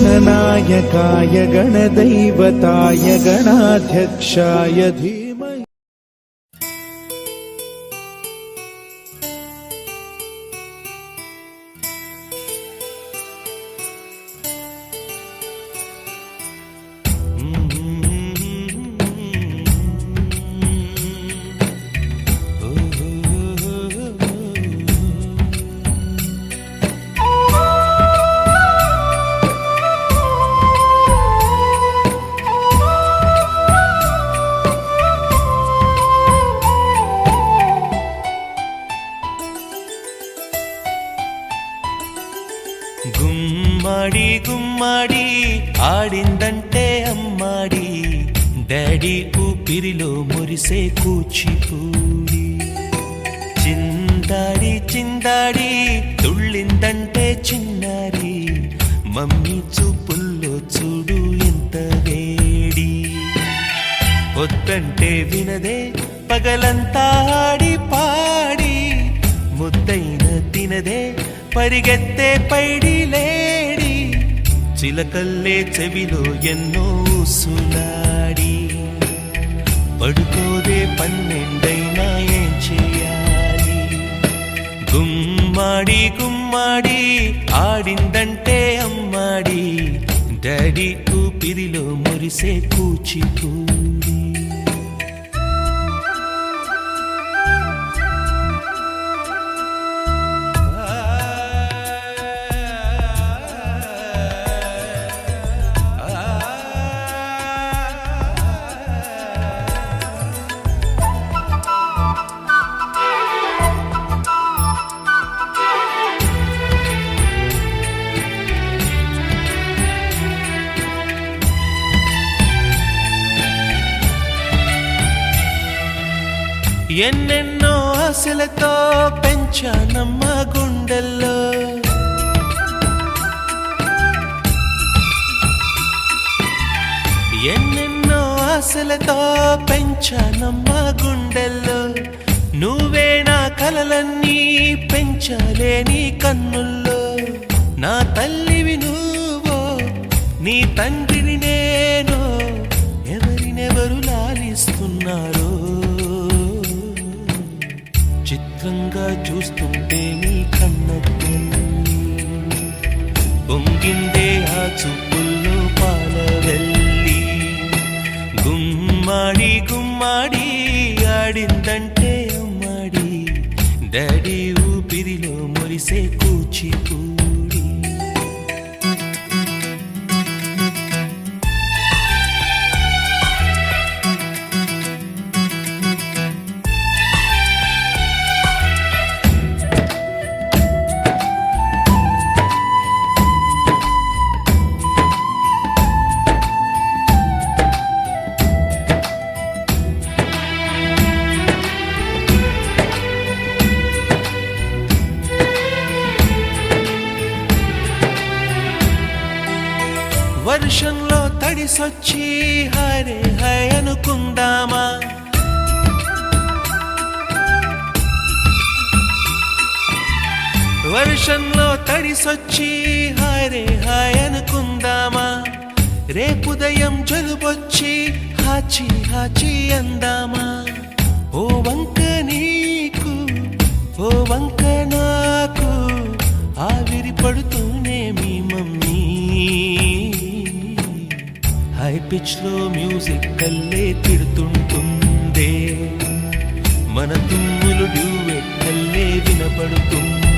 गणनायकाय गणदैवताय गणाध्यक्षाय धीमहि। గుమ్మడి గుమ్మడి ఆడిందంటే అమ్మాడి డాడీ ఊపిరిలో మురిసే కూచిపూడి చిందాడి చిందాడి తుళ్ళిందంటే చిన్నారి మమ్మీ చూపుల్లో చూడు ఎంత వేడి వద్దంటే వినదే పగలంతా ఆడి పాడి ముద్దైన తినదే పరిగెత్తే పైడి లేడి చిలకల్లే చెవిలో ఎన్నో సులాడి పడుకోదే పన్నెండైనా ఏం చేయాలి గుమ్మాడి గుమ్మాడి ఆడిందంటే అమ్మాడి డాడీ ఊపిరిలో మురిసే కూచిపూడి ఎన్నెన్నో ఆశలతో పెంచానమ్మ గుండెల్లో ఎన్నెన్నో ఆశలతో పెంచానమ్మ గుండెల్లో నువ్వే నా కలలన్నీ పెంచాలే నీ కన్నుల్లో నా తల్లివి నువ్వో నీ తండ్రిని నేను ఎవరినెవరు లాలిస్తున్నారో చిత్రంగా చూస్తుంటే నీ కన్నట్టు పొంగిందే ఆ చూపుల్లో పాలవెల్లి గుమ్మాడి గుమ్మాడి ఆడిందంటే అమ్మాడి డాడీ ఊపిరిలో మురిసే కూచిపూడి వర్షంలో తడిసొచ్చి హరే హై అనుకుందామా వర్షంలో తడిసొచ్చి హరే హై అనుకుందామా రేపుదయం జలుబొచ్చి హాచి హాచి అందామా ఓ వంక నీకు ఓ వంక నాకు ఆవిరి పడుతూనే మీ మమ్మీ హై పిచ్ లో మ్యూజిక్ కల్లే తిడుతుంటుందే మన తుమ్ములు డ్యూయెట్ కల్లే వినపడుతుంది